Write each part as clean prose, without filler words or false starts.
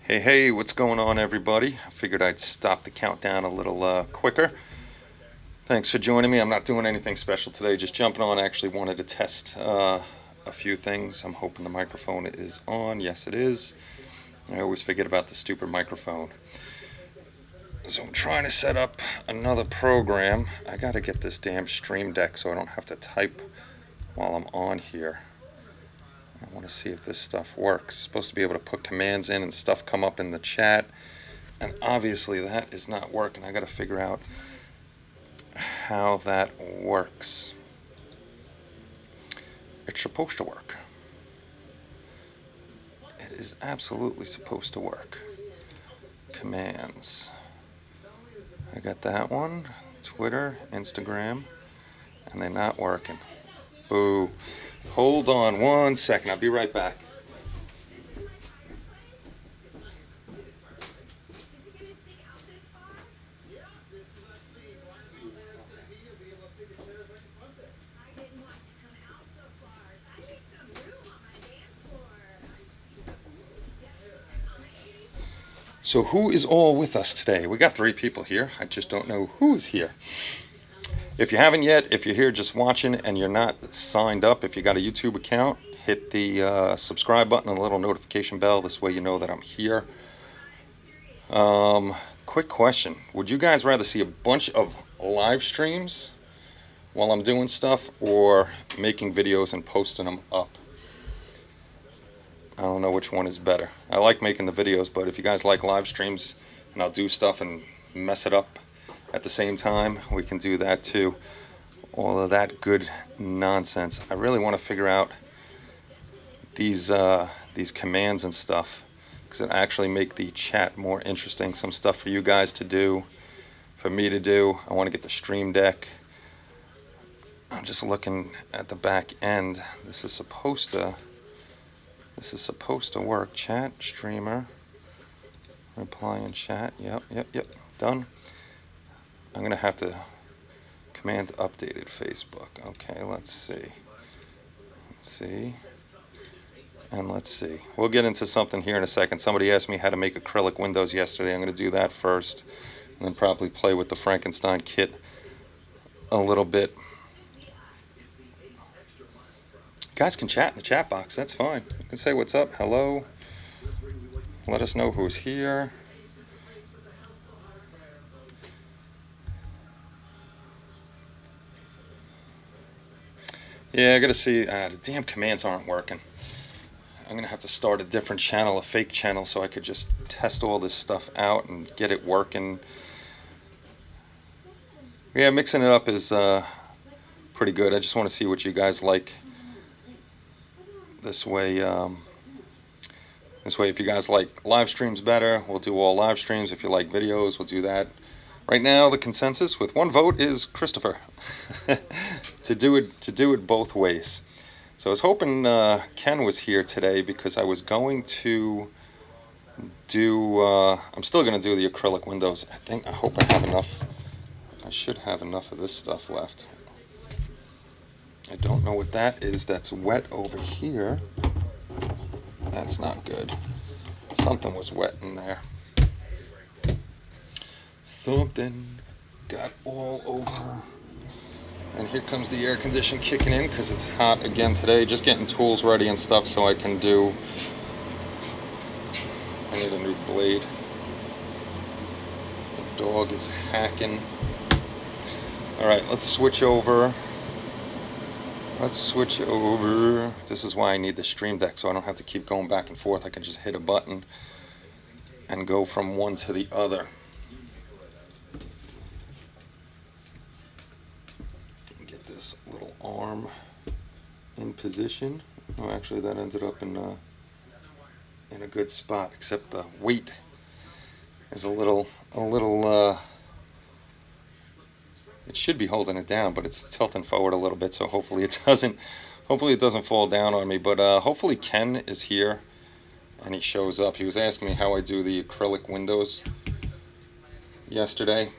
Hey, what's going on, everybody? I figured I'd stop the countdown a little quicker. Thanks for joining me. I'm not doing anything special today, just jumping on. I actually wanted to test a few things. I'm hoping the microphone is on. Yes, it is. I always forget about the stupid microphone. So I'm trying to set up another program. I got to get this damn Stream Deck so I don't have to type while I'm on here. I want to see if this stuff works. Supposed to be able to put commands in and stuff come up in the chat. And obviously that is not working. I got to figure out how that works. It's supposed to work. It is absolutely supposed to work. Commands. I got that one. Twitter, Instagram, and they're not working. Boo. Hold on 1 second. I'll be right back. So who is all with us today? We got 3 people here. I just don't know who's here. If you haven't yet, if you're here just watching and you're not signed up, if you got a YouTube account, hit the subscribe button and the little notification bell. This way you know that I'm here. Quick question. Would you guys rather see a bunch of live streams while I'm doing stuff or making videos and posting them up? I don't know which one is better. I like making the videos, but if you guys like live streams and I'll do stuff and mess it up at the same time, we can do that too. All of that good nonsense. I really want to figure out these commands and stuff, because it actually make the chat more interesting. Some stuff for you guys to do, for me to do. I want to get the Stream Deck. I'm just looking at the back end. This is supposed to work. Chat, streamer, reply in chat. Yep. Done. I'm gonna have to command updated Facebook. Okay, let's see. And let's see. We'll get into something here in a second. Somebody asked me how to make acrylic windows yesterday. I'm gonna do that first, and then probably play with the Frankenstein kit a little bit. You guys can chat in the chat box. That's fine. You can say what's up, hello. Let us know who's here. Yeah, I gotta see. The damn commands aren't working. I'm gonna have to start a different channel, a fake channel, so I could just test all this stuff out and get it working. Yeah, mixing it up is pretty good. I just want to see what you guys like. This way, if you guys like live streams better, we'll do all live streams. If you like videos, we'll do that. Right now, the consensus with 1 vote is Christopher to do it both ways. So I was hoping Ken was here today, because I was going to do. I'm still going to do the acrylic windows. I hope I have enough. I should have enough of this stuff left. I don't know what that is. That's wet over here. That's not good. Something was wet in there. Something got all over. And here comes the air condition kicking in, because it's hot again today. Just getting tools ready and stuff so I can do. I need a new blade. The dog is hacking. Alright, let's switch over. This is why I need the Stream Deck, so I don't have to keep going back and forth. I can just hit a button and go from one to the other. Get this little arm in position. Oh, actually, that ended up in a good spot, except the weight is a little. It should be holding it down, but it's tilting forward a little bit, so hopefully it doesn't fall down on me. But hopefully Ken is here and he shows up. He was asking me how I do the acrylic windows yesterday,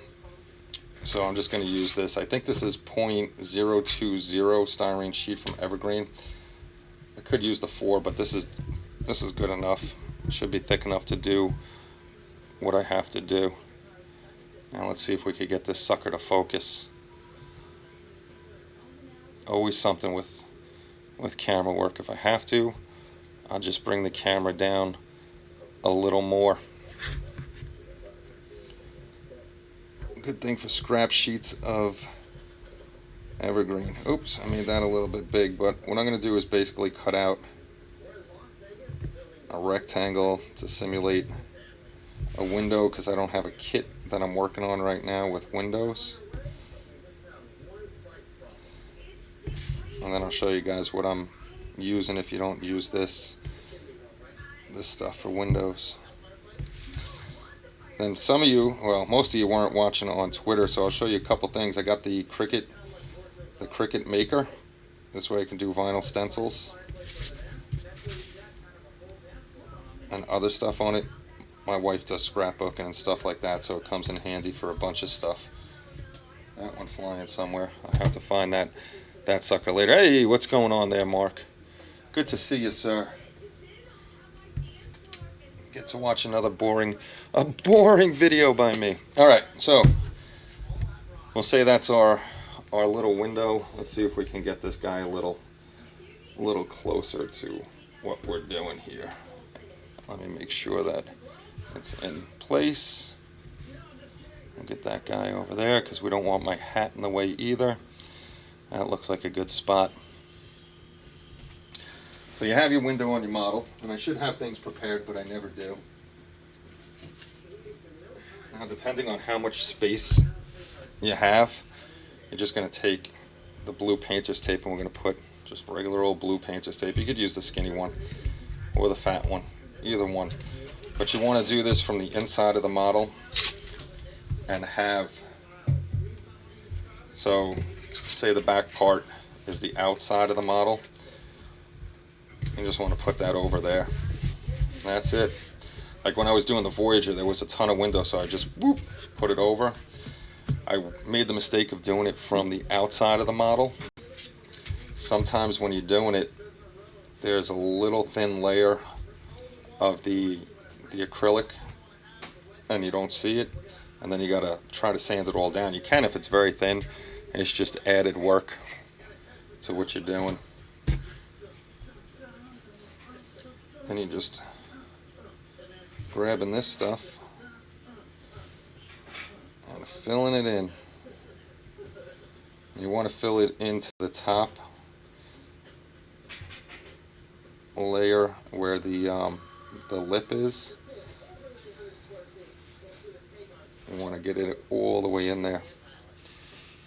so I'm just going to use this. I think this is .020 styrene sheet from Evergreen. I could use the 4, but this is good enough. Should be thick enough to do what I have to do. Now let's see if we could get this sucker to focus. Always something with camera work. If I have to, I'll just bring the camera down a little more. Good thing for scrap sheets of evergreen. Oops, I made that a little bit big, but what I'm going to do is basically cut out a rectangle to simulate a window, because I don't have a kit that I'm working on right now with windows. And then I'll show you guys what I'm using if you don't use this stuff for windows. Then some of you, well, most of you weren't watching on Twitter, so I'll show you a couple things. I got the Cricut Maker. This way I can do vinyl stencils and other stuff on it. My wife does scrapbooking and stuff like that, so it comes in handy for a bunch of stuff. That one flying somewhere. I have to find that sucker later. Hey, what's going on there, Mark? Good to see you, sir. Get to watch another boring video by me. All right, so we'll say that's our little window. Let's see if we can get this guy a little closer to what we're doing here. Let me make sure that it's in place. I'll get that guy over there because we don't want my hat in the way either. That looks like a good spot. So you have your window on your model, and I should have things prepared, but I never do. Now, depending on how much space you have, you're just going to take the blue painter's tape, and we're going to put just regular old blue painter's tape. You could use the skinny one or the fat one, either one. But you want to do this from the inside of the model and have, so say the back part is the outside of the model. You just want to put that over there. That's it. Like when I was doing the Voyager, there was a ton of windows, so I just whoop, put it over. I made the mistake of doing it from the outside of the model. Sometimes when you're doing it, there's a little thin layer of the acrylic and you don't see it, and then you gotta try to sand it all down. You can if it's very thin, and it's just added work to what you're doing. And you just grabbing this stuff and filling it in. You want to fill it into the top layer where the lip is. You want to get it all the way in there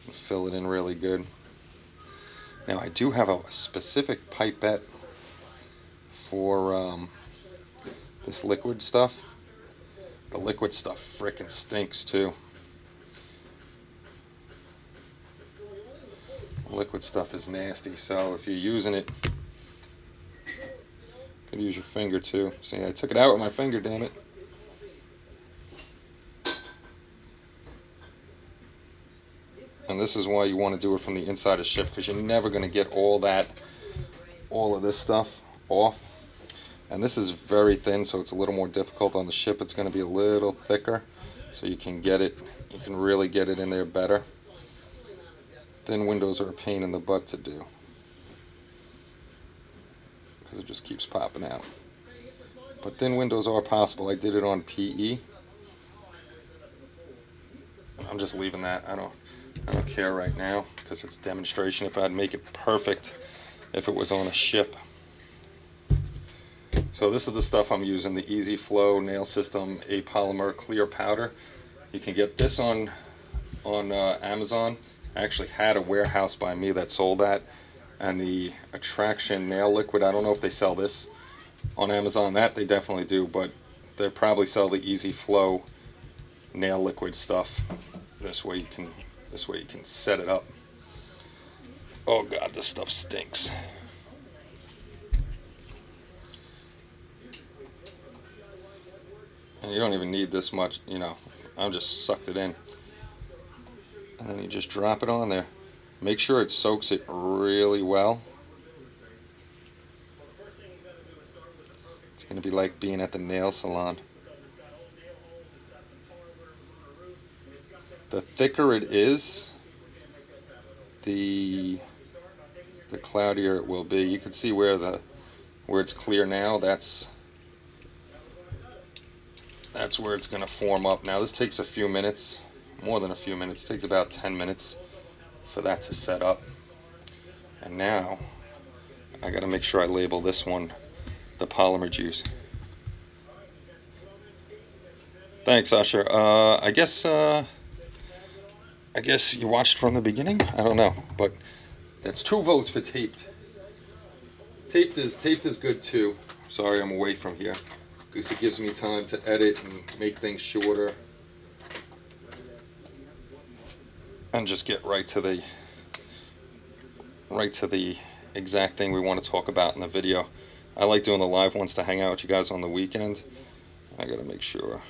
and fill it in really good. Now I do have a specific pipette for this liquid stuff. The liquid stuff frickin' stinks too. Liquid stuff is nasty, so if you're using it, you could use your finger too. See, I took it out with my finger, damn it. And this is why you want to do it from the inside of ship, because you're never going to get all of this stuff off. And this is very thin, so it's a little more difficult. On the ship it's going to be a little thicker, so you can really get it in there better. Thin windows are a pain in the butt to do because it just keeps popping out. But thin windows are possible. I did it on PE. I'm just leaving that. I don't care right now because it's demonstration. If I'd make it perfect if it was on a ship. So this is the stuff I'm using, the Easy Flow Nail System Apolymer Clear Powder. You can get this on Amazon. I actually had a warehouse by me that sold that. And the Attraction Nail Liquid, I don't know if they sell this on Amazon. That they definitely do, but they probably sell the Easy Flow Nail Liquid stuff. This way you can set it up. Oh god, this stuff stinks. And you don't even need this much, you know. I just sucked it in. And then you just drop it on there. Make sure it soaks it really well. It's gonna be like being at the nail salon. The thicker it is, the cloudier it will be. You can see where it's clear now. That's where it's gonna form up. Now this takes a few minutes, more than a few minutes. It takes about 10 minutes for that to set up. And now I gotta make sure I label this one the polymer juice. Thanks, Usher. I guess you watched from the beginning. I don't know, but that's 2 votes for taped. Taped is good too. Sorry, I'm away from here because it gives me time to edit and make things shorter, and just get right to the exact thing we want to talk about in the video. I like doing the live ones to hang out with you guys on the weekend. I gotta make sure.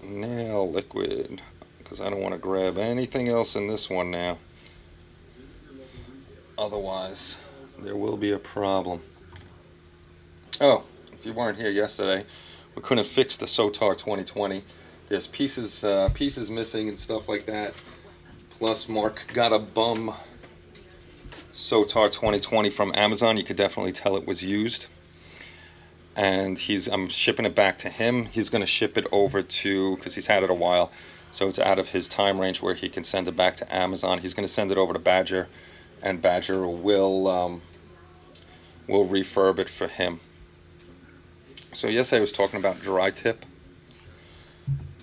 Nail liquid, because I don't want to grab anything else in this one now. Otherwise, there will be a problem. Oh, if you weren't here yesterday, we couldn't fix the Sotar 2020. There's pieces missing and stuff like that. Plus, Mark got a bum Sotar 2020 from Amazon. You could definitely tell it was used. And I'm shipping it back to him. He's going to ship it over to, because he's had it a while, so it's out of his time range where he can send it back to Amazon. He's going to send it over to Badger, and Badger will refurb it for him. So yesterday I was talking about dry tip,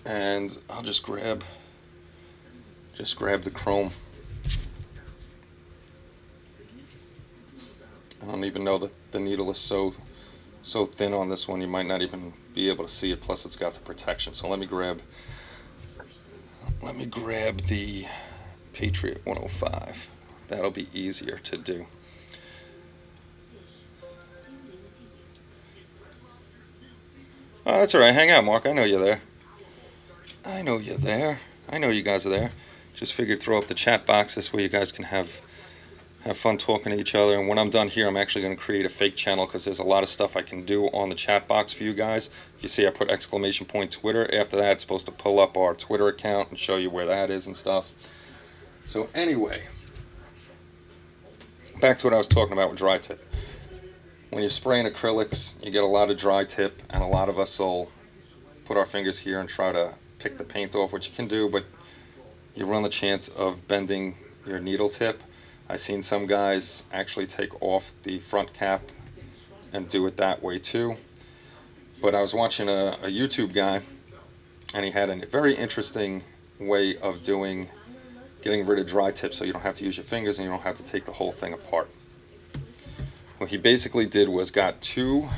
and I'll just grab the chrome. I don't even know that the needle is so thin on this one, you might not even be able to see it. Plus, it's got the protection. So let me grab the Patriot 105. That'll be easier to do. Oh, that's all right. Hang out, Mark. I know you're there. I know you're there. I know you guys are there. Just figured throw up the chat box. This way you guys can have fun talking to each other. And when I'm done here, I'm actually going to create a fake channel because there's a lot of stuff I can do on the chat box for you guys. If you see I put exclamation point Twitter, after that it's supposed to pull up our Twitter account and show you where that is and stuff. So anyway, back to what I was talking about with dry tip. When you're spraying acrylics, you get a lot of dry tip, and a lot of us will put our fingers here and try to pick the paint off, which you can do, but you run the chance of bending your needle tip. I've seen some guys actually take off the front cap and do it that way too. But I was watching a YouTube guy, and he had a very interesting way of getting rid of dry tip so you don't have to use your fingers and you don't have to take the whole thing apart. What he basically did was got 2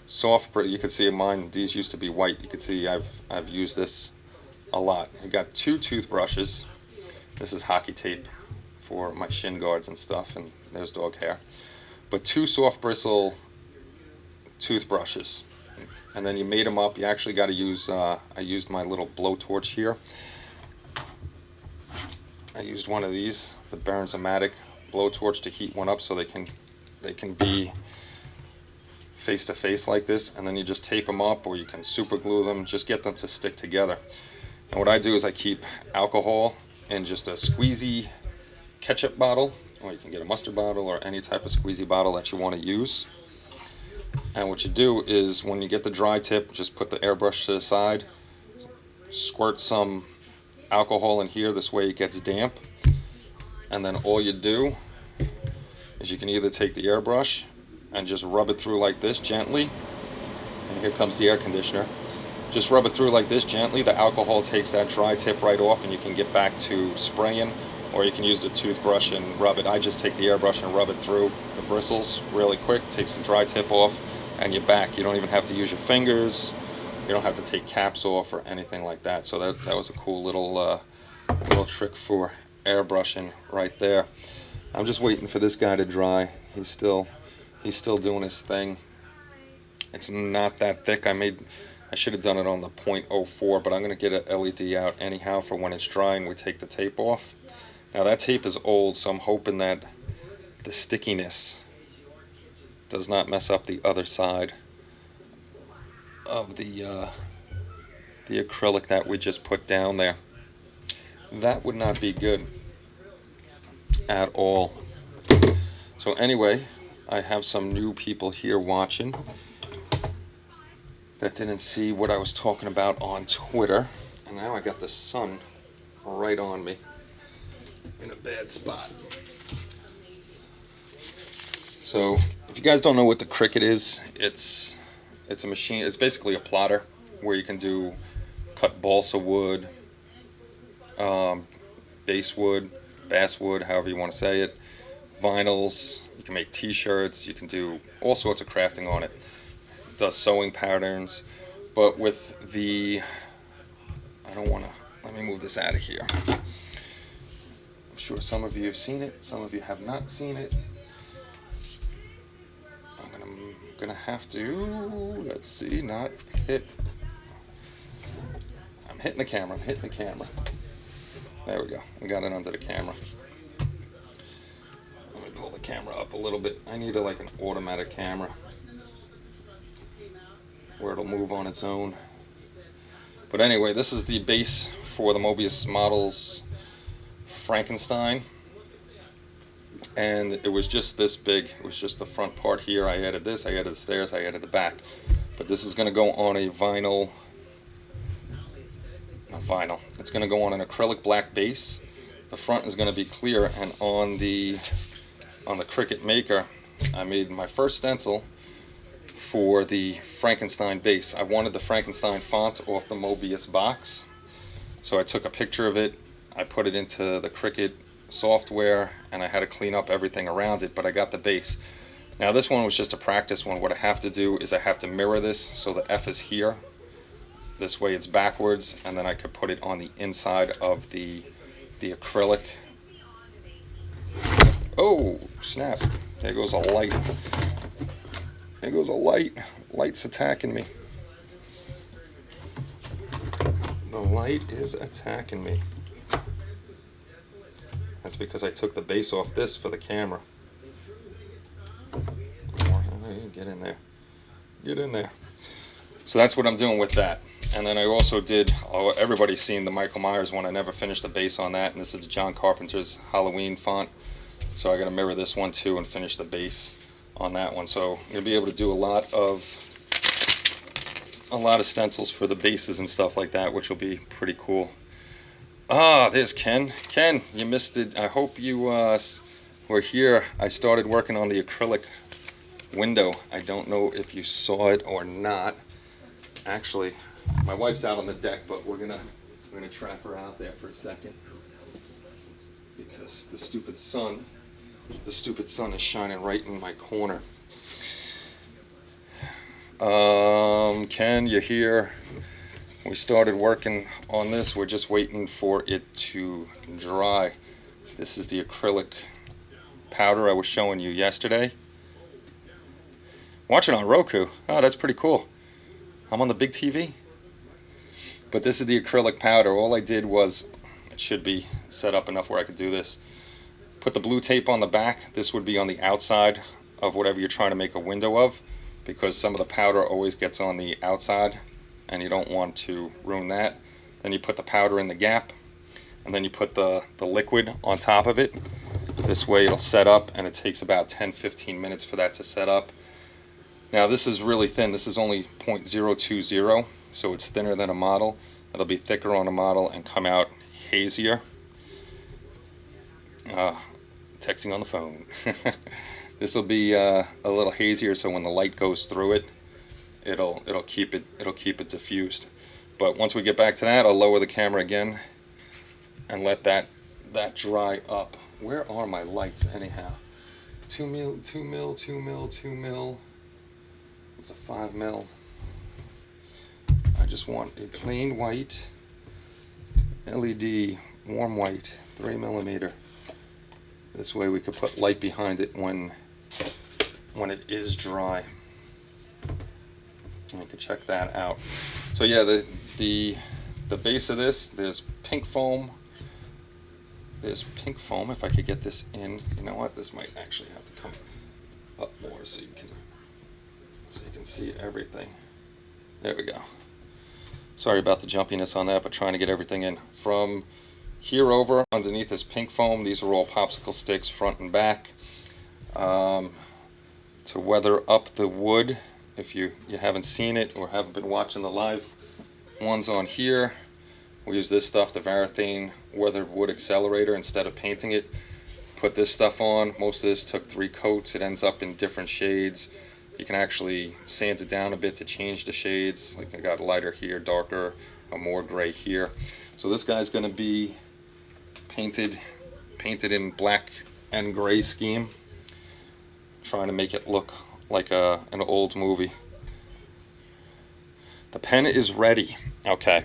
soft, you can see in mine, these used to be white. You can see I've used this a lot. He got 2 toothbrushes. This is hockey tape for my shin guards and stuff, and there's dog hair. But 2 soft bristle toothbrushes, and then you made them up. You actually got to use, I used my little blowtorch here. I used one of these, the Bernzomatic blowtorch, to heat one up so they can be face to face like this, and then you just tape them up, or you can super glue them, just get them to stick together. And what I do is I keep alcohol in just a squeezy ketchup bottle, or you can get a mustard bottle or any type of squeezy bottle that you want to use. And what you do is when you get the dry tip, just put the airbrush to the side, squirt some alcohol in here, this way it gets damp, and then all you do is you can either take the airbrush and just rub it through like this gently, and here comes the air conditioner. Just rub it through like this gently. The alcohol takes that dry tip right off, and you can get back to spraying, or you can use the toothbrush and rub it. I just take the airbrush and rub it through the bristles really quick, take some dry tip off, and you're back. You don't even have to use your fingers. You don't have to take caps off or anything like that. So that was a cool little trick for airbrushing right there. I'm just waiting for this guy to dry. He's still doing his thing. It's not that thick. I should have done it on the 0.04, but I'm going to get an LED out anyhow for when it's dry and we take the tape off. Now that tape is old, so I'm hoping that the stickiness does not mess up the other side of the acrylic that we just put down there. That would not be good at all. So anyway, I have some new people here watching that didn't see what I was talking about on Twitter, and now I got the sun right on me in a bad spot. So if you guys don't know what the Cricut is, it's a machine. It's basically a plotter where you can cut balsa wood, basswood, basswood, however you want to say it, vinyls. You can make t-shirts. You can do all sorts of crafting on it. It does sewing patterns, but with the, I don't want to, let me move this out of here. I'm sure some of you have seen it, some of you have not seen it. I'm gonna have to, let's see, not hit. I'm hitting the camera, There we go, we got it under the camera. Let me pull the camera up a little bit. I need like an automatic camera where it'll move on its own. But anyway, this is the base for the Mobius Models Frankenstein. And it was just this big. It was just the front part here. I added this, I added the stairs, I added the back. But this is going to go on a vinyl. Not vinyl. It's going to go on an acrylic black base. The front is going to be clear, and on the Cricut Maker, I made my first stencil for the Frankenstein base. I wanted the Frankenstein font off the Mobius box, so I took a picture of it. I put it into the Cricut software, and I had to clean up everything around it, but I got the base. Now this one was just a practice one. What I have to do is I have to mirror this so the F is here. This way it's backwards, and then I could put it on the inside of the acrylic. Oh, snap. There goes a light. There goes a light. Light's attacking me. The light is attacking me. That's because I took the base off this for the camera. Get in there. Get in there. So that's what I'm doing with that. And then I also did, everybody's seen the Michael Myers one. I never finished the base on that. And this is the John Carpenter's Halloween font. So I got to mirror this one too and finish the base on that one. So you'll be able to do a lot of stencils for the bases and stuff like that, which will be pretty cool. Ah, there's Ken. Ken, you missed it. I hope you were here. I started working on the acrylic window. I don't know if you saw it or not. Actually, my wife's out on the deck, but we're gonna trap her out there for a second because the stupid sun is shining right in my corner. Ken, you're here. We started working on this. We're just waiting for it to dry. This is the acrylic powder I was showing you yesterday. Watching on Roku. Oh, that's pretty cool. I'm on the big TV. But this is the acrylic powder. All I did was, it should be set up enough where I could do this. Put the blue tape on the back. This would be on the outside of whatever you're trying to make a window of, because some of the powder always gets on the outside and you don't want to ruin that. Then you put the powder in the gap, and then you put the liquid on top of it. This way it'll set up, and it takes about 10-15 minutes for that to set up. Now this is really thin. This is only 0.020, so it's thinner than a model. It'll be thicker on a model and come out hazier. Texting on the phone. This will be a little hazier, so when the light goes through it, it'll keep it diffused. But once we get back to that, I'll lower the camera again and let that dry up. Where are my lights anyhow? 2 mil, 2 mil, 2 mil, 2 mil. It's a 5 mil. I just want a plain white LED warm white, 3 millimeter. This way we could put light behind it when it is dry. And you can check that out. So yeah, the base of this, there's pink foam. There's pink foam. If I could get this in, you know what? This might actually have to come. up more so you can see everything. There we go. Sorry about the jumpiness on that, but trying to get everything in. From here over underneath this pink foam, these are all popsicle sticks front and back. To weather up the wood, if you haven't seen it or haven't been watching the live ones on here, we use this stuff, the Varathane Weathered Wood Accelerator, instead of painting it. Put this stuff on. Most of this took 3 coats. It ends up in different shades. You can actually sand it down a bit to change the shades. Like I got lighter here, darker, a more gray here. So this guy's going to be painted in black and gray scheme, trying to make it look like an old movie. The pen is ready. Okay.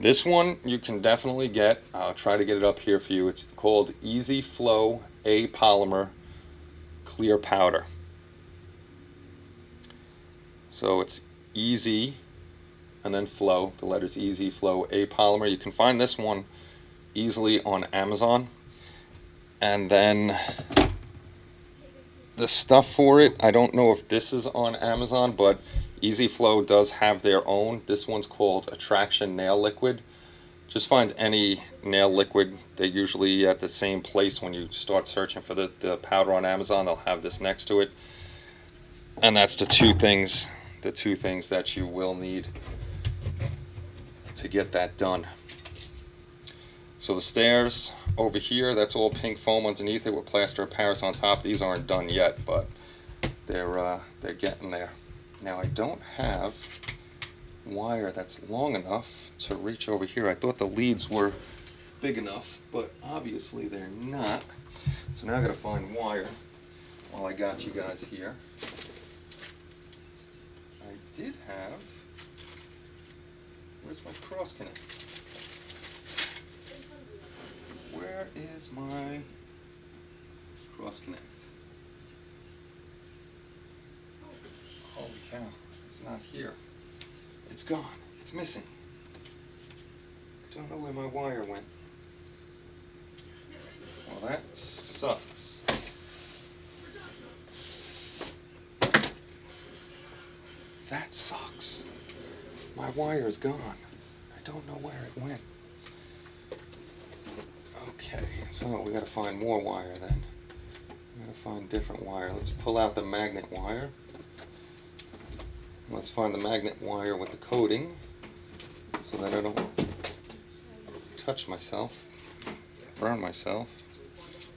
This one you can definitely get. I'll try to get it up here for you. It's called Easy Flow A Polymer Clear Powder. So it's Easy and then Flow, the letters Easy Flow A Polymer. You can find this one easily on Amazon. And then the stuff for it, I don't know if this is on Amazon, but Easy Flow does have their own. This one's called Attraction Nail Liquid. Just find any nail liquid. They're usually at the same place. When you start searching for the powder on Amazon, they'll have this next to it. And that's the two things that you will need to get that done. So the stairs over here, that's all pink foam underneath it with plaster of Paris on top. These aren't done yet, but they're getting there. Now I don't have wire that's long enough to reach over here. I thought the leads were big enough, but obviously they're not. So now I gotta find wire while I got you guys here. I did have, where's my cross connect? Where is my cross connect? Holy cow, it's not here. It's gone. It's missing. I don't know where my wire went. Well, that sucks. That sucks. My wire is gone. I don't know where it went. Okay, so we gotta find more wire then. We gotta find different wire. Let's pull out the magnet wire. Let's find the magnet wire with the coating so that I don't touch myself, burn myself,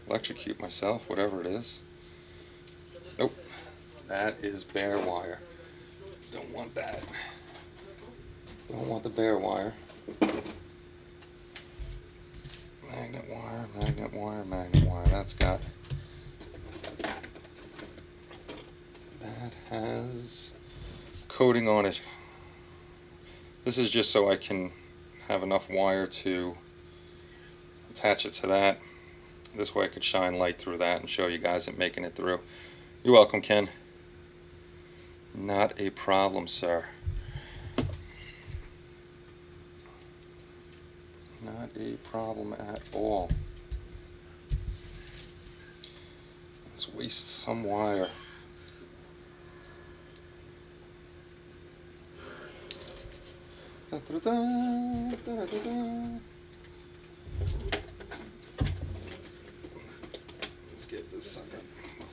electrocute myself, whatever it is. Nope, that is bare wire. Don't want that. Don't want the bare wire. Magnet wire, magnet wire, magnet wire. That's got, that has coating on it. This is just so I can have enough wire to attach it to that. This way I could shine light through that and show you guys it making it through. You're welcome, Ken. Not a problem, sir. Not a problem at all. Let's waste some wire. Da, da, da, da, da, da. Let's get this sucker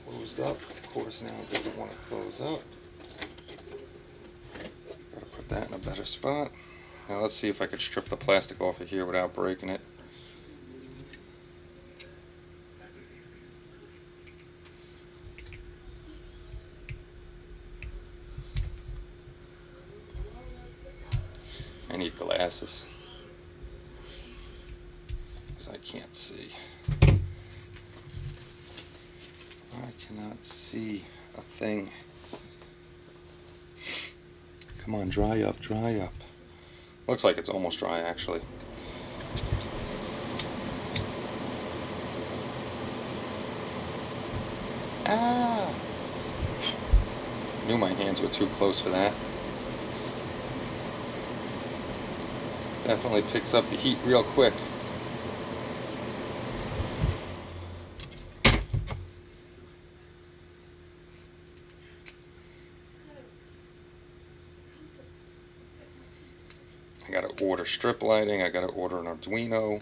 closed up. Of course, now it doesn't want to close up. Gotta put that in a better spot. Now let's see if I could strip the plastic off of here without breaking it. I need glasses because I can't see. I cannot see a thing. Come on, dry up, dry up. Looks like it's almost dry, actually. Ah! Knew my hands were too close for that. Definitely picks up the heat real quick. I gotta order strip lighting, I gotta order an Arduino.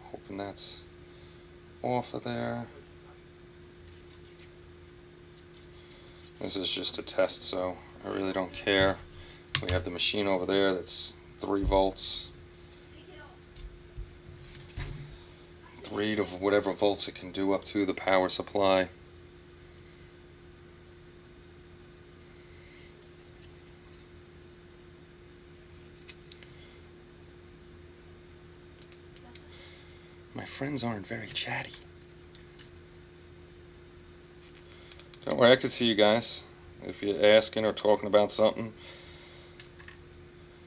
Hoping that's off of there. This is just a test, so I really don't care. We have the machine over there that's 3 volts. 3 to whatever volts it can do up to, the power supply. My friends aren't very chatty. Don't worry, I can see you guys if you're asking or talking about something,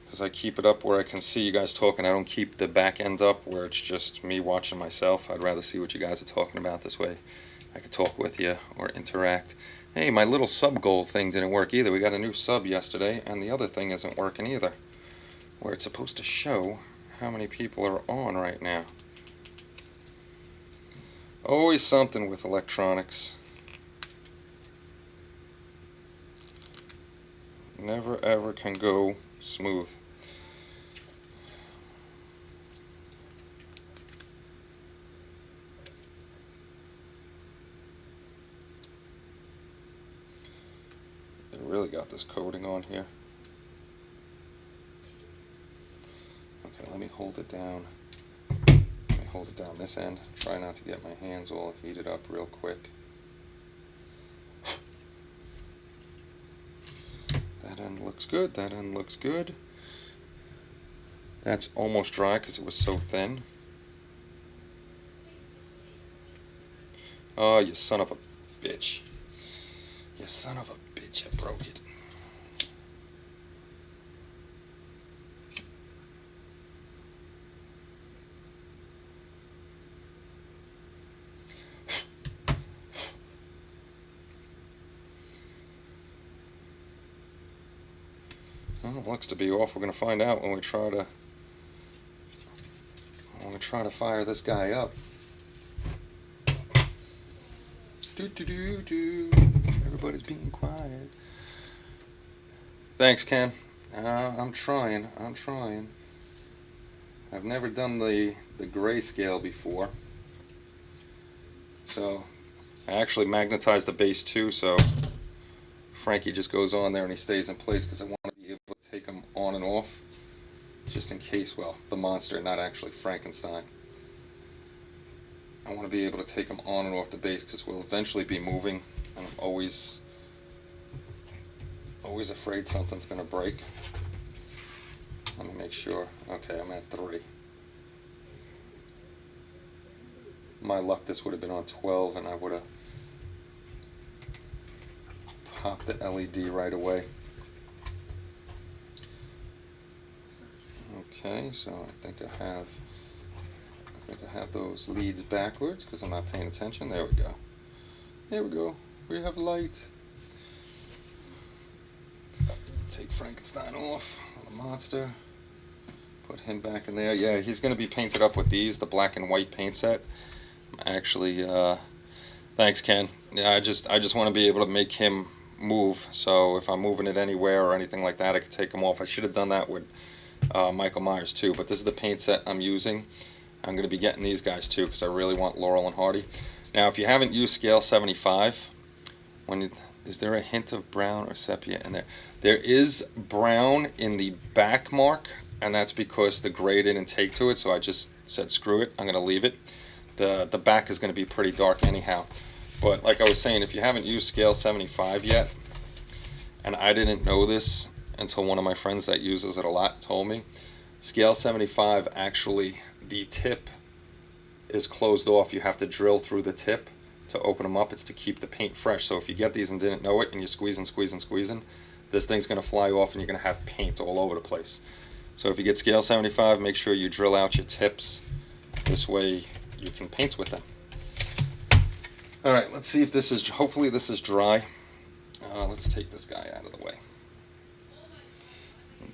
because I keep it up where I can see you guys talking. I don't keep the back end up where it's just me watching myself. I'd rather see what you guys are talking about. This way I could talk with you or interact. Hey, my little sub goal thing didn't work either. We got a new sub yesterday, and the other thing isn't working either, where it's supposed to show how many people are on right now. Always something with electronics. Never ever can go smooth. They really got this coating on here. Okay, let me hold it down. Let me hold it down this end. Try not to get my hands all heated up real quick. That end looks good. That end looks good. That's almost dry because it was so thin. Oh, you son of a bitch. You son of a bitch, I broke it. Well, it looks to be off. We're going to find out when we try to fire this guy up. Do do do do. Everybody's being quiet. Thanks, Ken. I'm trying. I've never done the grayscale before, so I actually magnetized the base too. So Frankie just goes on there and he stays in place because I want to be able to take him on and off, just in case. Well, the monster, not actually Frankenstein. I want to be able to take him on and off the base because we'll eventually be moving, and I'm always afraid something's going to break. Let me make sure. Okay, I'm at 3. My luck, this would have been on 12 and I would have popped the LED right away. Okay, so I think I have those leads backwards because I'm not paying attention. There we go. There we go. We have light. Take Frankenstein off, the monster. Put him back in there. Yeah, he's going to be painted up with these, the black and white paint set. Actually, thanks, Ken. Yeah, I just want to be able to make him move. So if I'm moving it anywhere or anything like that, I could take him off. I should have done that with Michael Myers too. But this is the paint set I'm using. I'm going to be getting these guys too because I really want Laurel and Hardy. Now, if you haven't used scale 75, is there a hint of brown or sepia in there? There is brown in the back mark, and that's because the gray didn't take to it, so I just said screw it, I'm going to leave it. The back is going to be pretty dark anyhow. But like I was saying, if you haven't used scale 75 yet, and I didn't know this until one of my friends that uses it a lot told me, scale 75 actually, the tip is closed off. You have to drill through the tip to open them up. It's to keep the paint fresh. So if you get these and didn't know it and you're squeezing, this thing's going to fly off and you're going to have paint all over the place. So if you get scale 75, make sure you drill out your tips. This way you can paint with them. All right, let's see if this is, hopefully this is dry. Let's take this guy out of the way.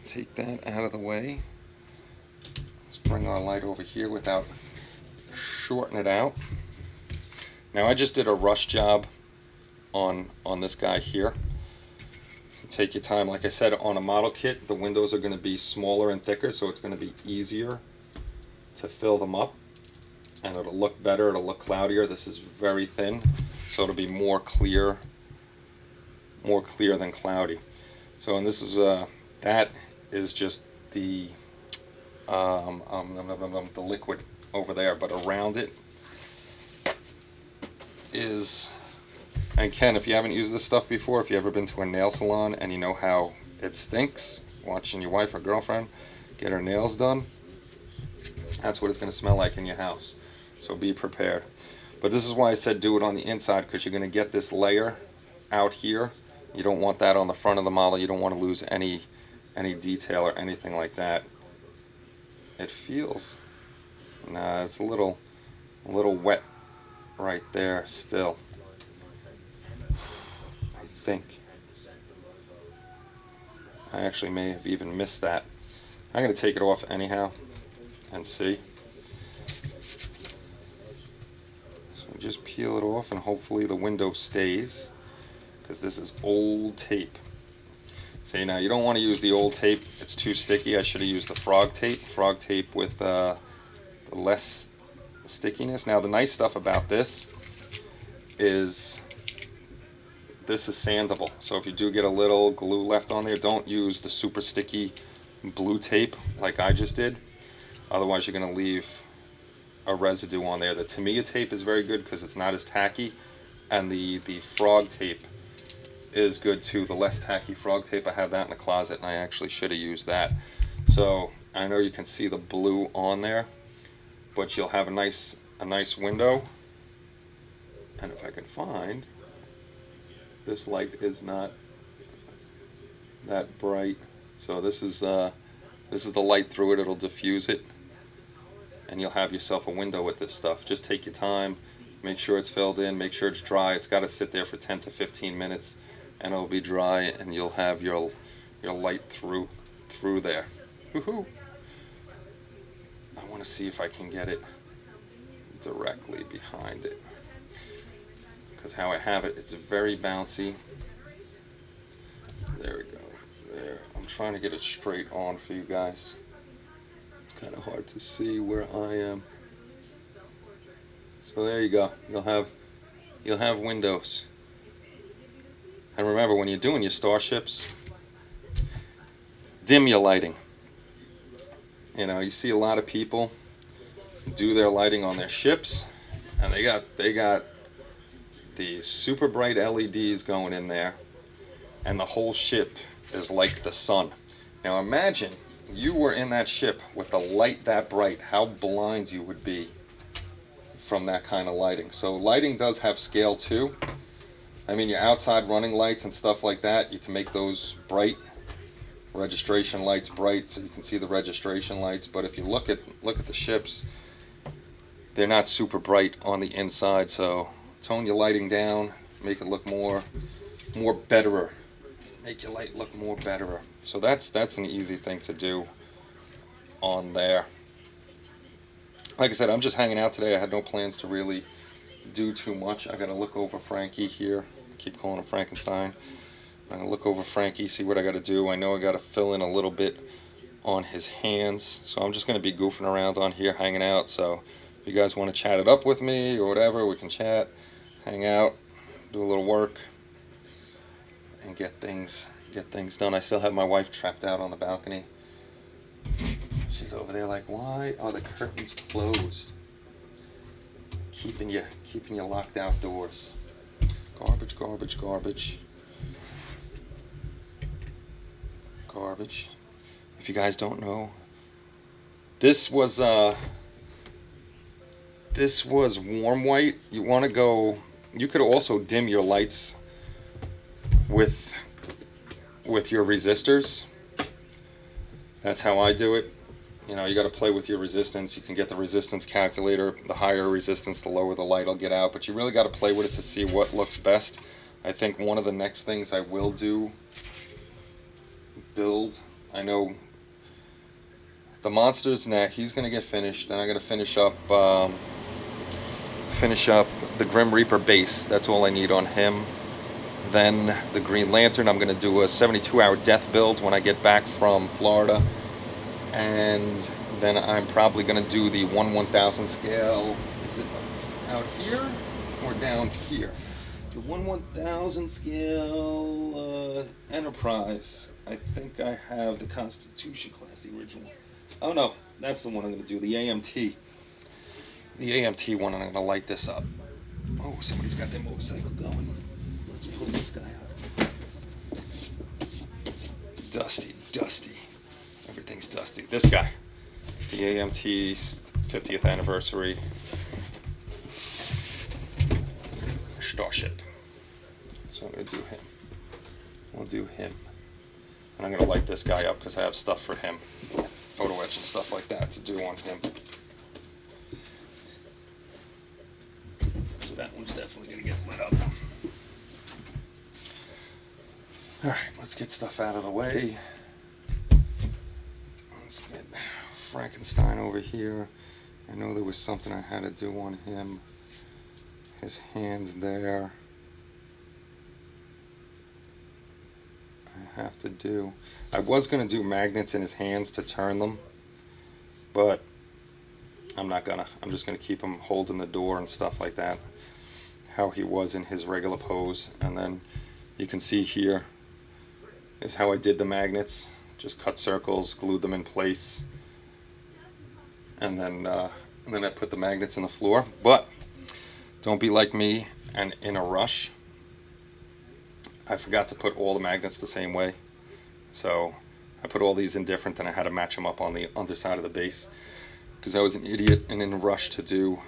Take that out of the way. Let's bring our light over here without shorting it out. Now I just did a rush job on this guy here. Take your time. Like I said, on a model kit, the windows are going to be smaller and thicker, so it's going to be easier to fill them up, and it'll look better, it'll look cloudier. This is very thin, so it'll be more clear than cloudy. So, and this is that is just the the liquid over there, but around it is, and Ken, if you haven't used this stuff before, if you've ever been to a nail salon and you know how it stinks watching your wife or girlfriend get her nails done, that's what it's going to smell like in your house. So be prepared. But this is why I said do it on the inside, because you're going to get this layer out here. You don't want that on the front of the model. You don't want to lose any detail or anything like that. It feels, nah, it's a little wet right there still. I think I actually may have even missed that. I'm going to take it off anyhow and see. So just peel it off, and hopefully the window stays, because this is old tape. See, now you don't want to use the old tape, it's too sticky. I should have used the frog tape with the less stickiness. Now the nice stuff about this is sandable, so if you do get a little glue left on there, don't use the super sticky blue tape like I just did. Otherwise you're going to leave a residue on there. The Tamiya tape is very good because it's not as tacky, and the frog tape is good too. The less tacky frog tape, I have that in the closet, and I actually should have used that. So I know you can see the blue on there, but you'll have a nice window. And if I can find, this light is not that bright, so this is the light through it. It'll diffuse it, and you'll have yourself a window with this stuff. Just take your time, make sure it's filled in, make sure it's dry. It's got to sit there for 10 to 15 minutes, and it'll be dry, and you'll have your light through there. Woohoo! I want to see if I can get it directly behind it, because how I have it, it's very bouncy. There we go. There. I'm trying to get it straight on for you guys. It's kind of hard to see where I am. So there you go. You'll have windows. And remember, when you're doing your starships, dim your lighting. You know, you see a lot of people do their lighting on their ships, and they got the super bright LEDs going in there, and the whole ship is like the sun. Now imagine you were in that ship with the light that bright, how blind you would be from that kind of lighting. So lighting does have scale too. I mean, your outside running lights and stuff like that, you can make those bright, registration lights bright, so you can see the registration lights. But if you look at the ships, they're not super bright on the inside. So tone your lighting down, make it look more betterer. Make your light look more betterer. So that's an easy thing to do on there. Like I said, I'm just hanging out today. I had no plans to really do too much. I gotta look over Frankie here. I keep calling him Frankenstein. I'm gonna look over Frankie, see what I gotta do. I know I gotta fill in a little bit on his hands, so I'm just gonna be goofing around on here, hanging out. So if you guys want to chat it up with me or whatever, we can chat, hang out, do a little work, and get things done. I still have my wife trapped out on the balcony. She's over there like, why are the curtains closed? Keeping you locked outdoors. Garbage, garbage, garbage. Garbage. If you guys don't know, this was warm white. You want to go, you could also dim your lights with your resistors. That's how I do it. You know, you got to play with your resistance. You can get the resistance calculator. The higher resistance, the lower the light will get out. But you really got to play with it to see what looks best. I think one of the next things I will do, build, I know the Monster's neck, he's going to get finished. Then I got to finish up the Grim Reaper base. That's all I need on him. Then the Green Lantern, I'm going to do a 72-hour death build when I get back from Florida. And then I'm probably going to do the 1/1000 scale. Is it out here or down here? The 1/1000 scale Enterprise. I think I have the Constitution class, the original. Oh no, that's the one I'm going to do, the AMT. The AMT one, and I'm going to light this up. Oh, somebody's got their motorcycle going. Let's pull this guy out. Dusty, dusty. Everything's dusty. This guy. The AMT's 50th anniversary Starship. So I'm going to do him. We'll do him. And I'm going to light this guy up because I have stuff for him. Photo etch and stuff like that to do on him. So that one's definitely going to get lit up. Alright, let's get stuff out of the way. Let's get Frankenstein over here. I know there was something I had to do on him. His hands there. I have to do. I was going to do magnets in his hands to turn them, but I'm not gonna. I'm just going to keep him holding the door and stuff like that. How he was in his regular pose. And then you can see here is how I did the magnets. Just cut circles, glued them in place, and then I put the magnets in the floor. But don't be like me and in a rush. I forgot to put all the magnets the same way, so I put all these in different, and I had to match them up on the underside of the base because I was an idiot and in a rush to do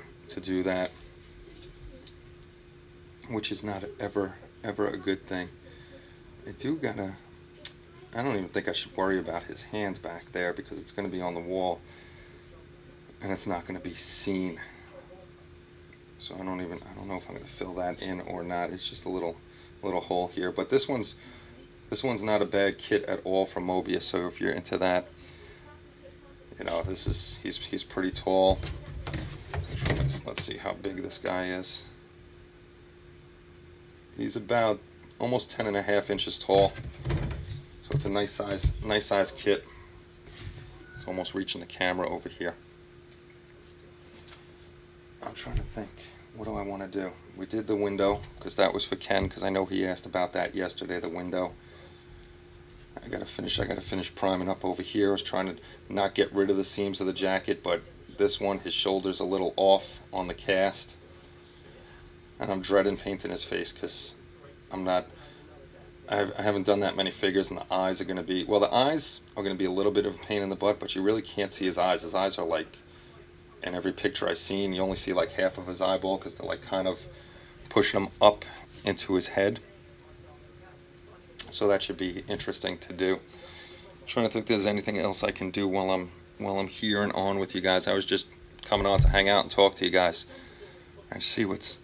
that, which is not ever a good thing. I don't even think I should worry about his hand back there because it's going to be on the wall and it's not going to be seen. So I don't know if I'm going to fill that in or not. It's just a little hole here. But this one's not a bad kit at all from Mobius. So if you're into that, you know, he's pretty tall. Let's see how big this guy is. He's about almost 10.5 inches tall. So it's a nice size kit. It's almost reaching the camera over here. I'm trying to think. What do I want to do? We did the window because that was for Ken, because I know he asked about that yesterday, the window. I gotta finish priming up over here. I was trying to not get rid of the seams of the jacket, but this one, his shoulder's a little off on the cast. And I'm dreading painting his face because I haven't done that many figures, and the eyes are going to be, well, the eyes are going to be a little bit of a pain in the butt, but you really can't see his eyes. His eyes are like, in every picture I've seen, you only see like half of his eyeball because they're like kind of pushing him up into his head. So that should be interesting to do. I'm trying to think if there's anything else I can do while I'm here and on with you guys. I was just coming on to hang out and talk to you guys and see what's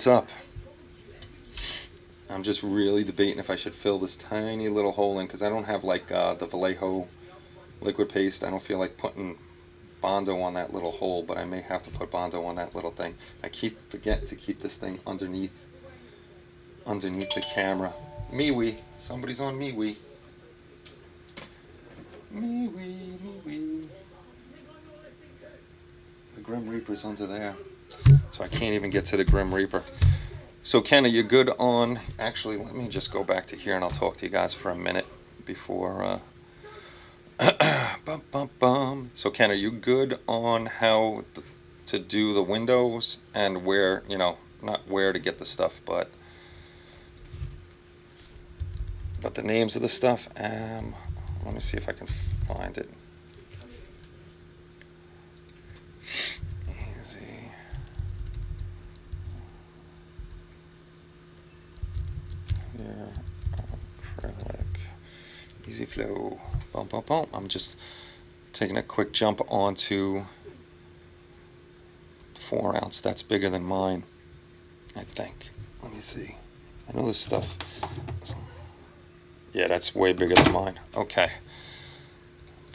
up. I'm just really debating if I should fill this tiny little hole in because I don't have like the Vallejo liquid paste. I don't feel like putting Bondo on that little hole, but I may have to put Bondo on that little thing. I forget to keep this thing underneath the camera. MeWe, somebody's on MeWe. MeWe. The Grim Reaper's under there, so I can't even get to the Grim Reaper. So Ken, are you good on? Actually, let me just go back to here and I'll talk to you guys for a minute before. So Ken, are you good on how to do the windows and where, you know, not where to get the stuff, but the names of the stuff? Let me see if I can find it. Easy. Here, acrylic, easy flow. I'm just taking a quick jump onto 4 ounce. That's bigger than mine, I think. Let me see. I know this stuff. Yeah, that's way bigger than mine. Okay.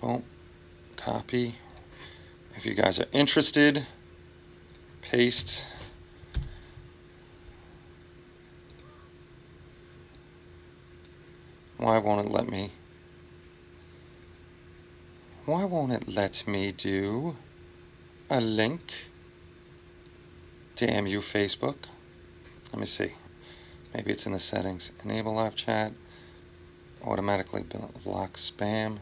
Boom. Copy. If you guys are interested, paste. Why won't it let me? Why won't it let me do a link? Damn you, Facebook. Let me see. Maybe it's in the settings. Enable live chat. Automatically block spam.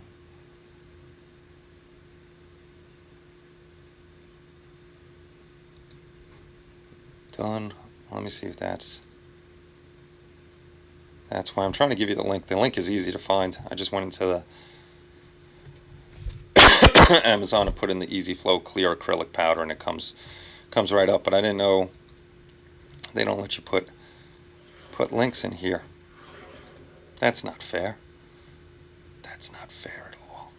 Done. Let me see if that's why I'm trying to give you the link. The link is easy to find. I just went into the Amazon and put in the Easy Flow clear acrylic powder, and it comes right up. But I didn't know they don't let you put links in here. That's not fair. That's not fair at all.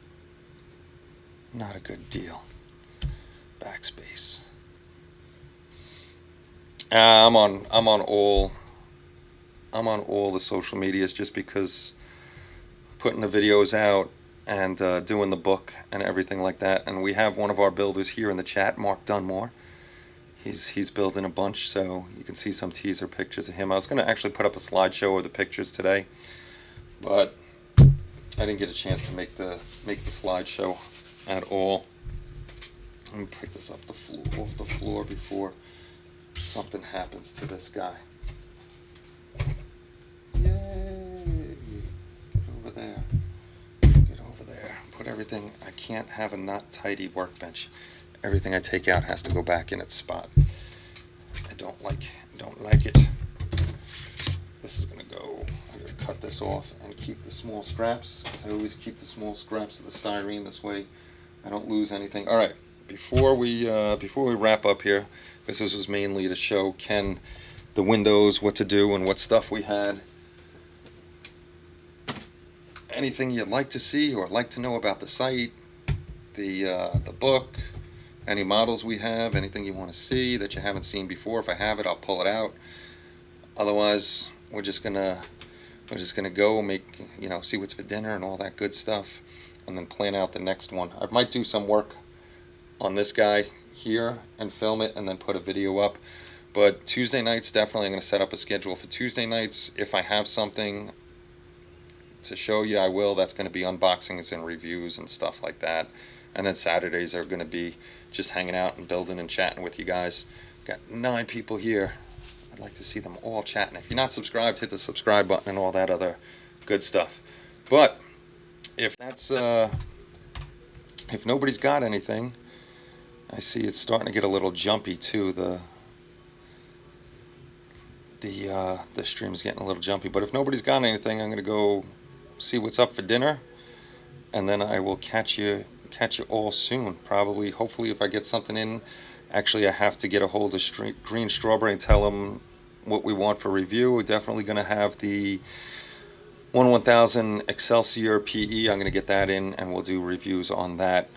Not a good deal. Backspace. I'm on all the social medias, just because putting the videos out and doing the book and everything like that. And we have one of our builders here in the chat, Mark Dunmore. He's building a bunch, so you can see some teaser pictures of him. I was going to actually put up a slideshow of the pictures today, but I didn't get a chance to make the slideshow at all. Let me pick this up off the floor before something happens to this guy. Yay! Get over there. Get over there. Put everything. I can't have a not tidy workbench. Everything I take out has to go back in its spot. I don't like it. This is gonna go. I'm gonna cut this off and keep the small straps, because I always keep the small straps of the styrene. This way I don't lose anything. All right. Before we wrap up here, because this was mainly to show Ken the windows, what to do, and what stuff we had. Anything you'd like to see or like to know about the site, the book, any models we have, anything you want to see that you haven't seen before. If I have it, I'll pull it out. Otherwise, we're just gonna go make, see what's for dinner and all that good stuff, and then plan out the next one. I might do some work on this guy here and film it and then put a video up. But Tuesday nights, definitely I'm going to set up a schedule for Tuesday nights. If I have something to show you, I will. That's going to be unboxings and reviews and stuff like that. And then Saturdays are going to be just hanging out and building and chatting with you guys. Got 9 people here. I'd like to see them all chatting. If you're not subscribed, hit the subscribe button and all that other good stuff. But if that's if nobody's got anything, I see it's starting to get a little jumpy too. The stream's getting a little jumpy. But if nobody's got anything, I'm gonna go see what's up for dinner, and then I will catch you all soon. Probably, hopefully, if I get something in. Actually, I have to get a hold of Green Strawberry and tell them what we want for review. We're definitely gonna have the 1000 Excelsior PE. I'm gonna get that in, and we'll do reviews on that.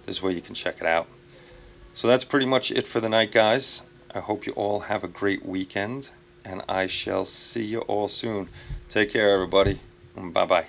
This way you can check it out. So that's pretty much it for the night, guys. I hope you all have a great weekend, and I shall see you all soon. Take care, everybody. Bye-bye.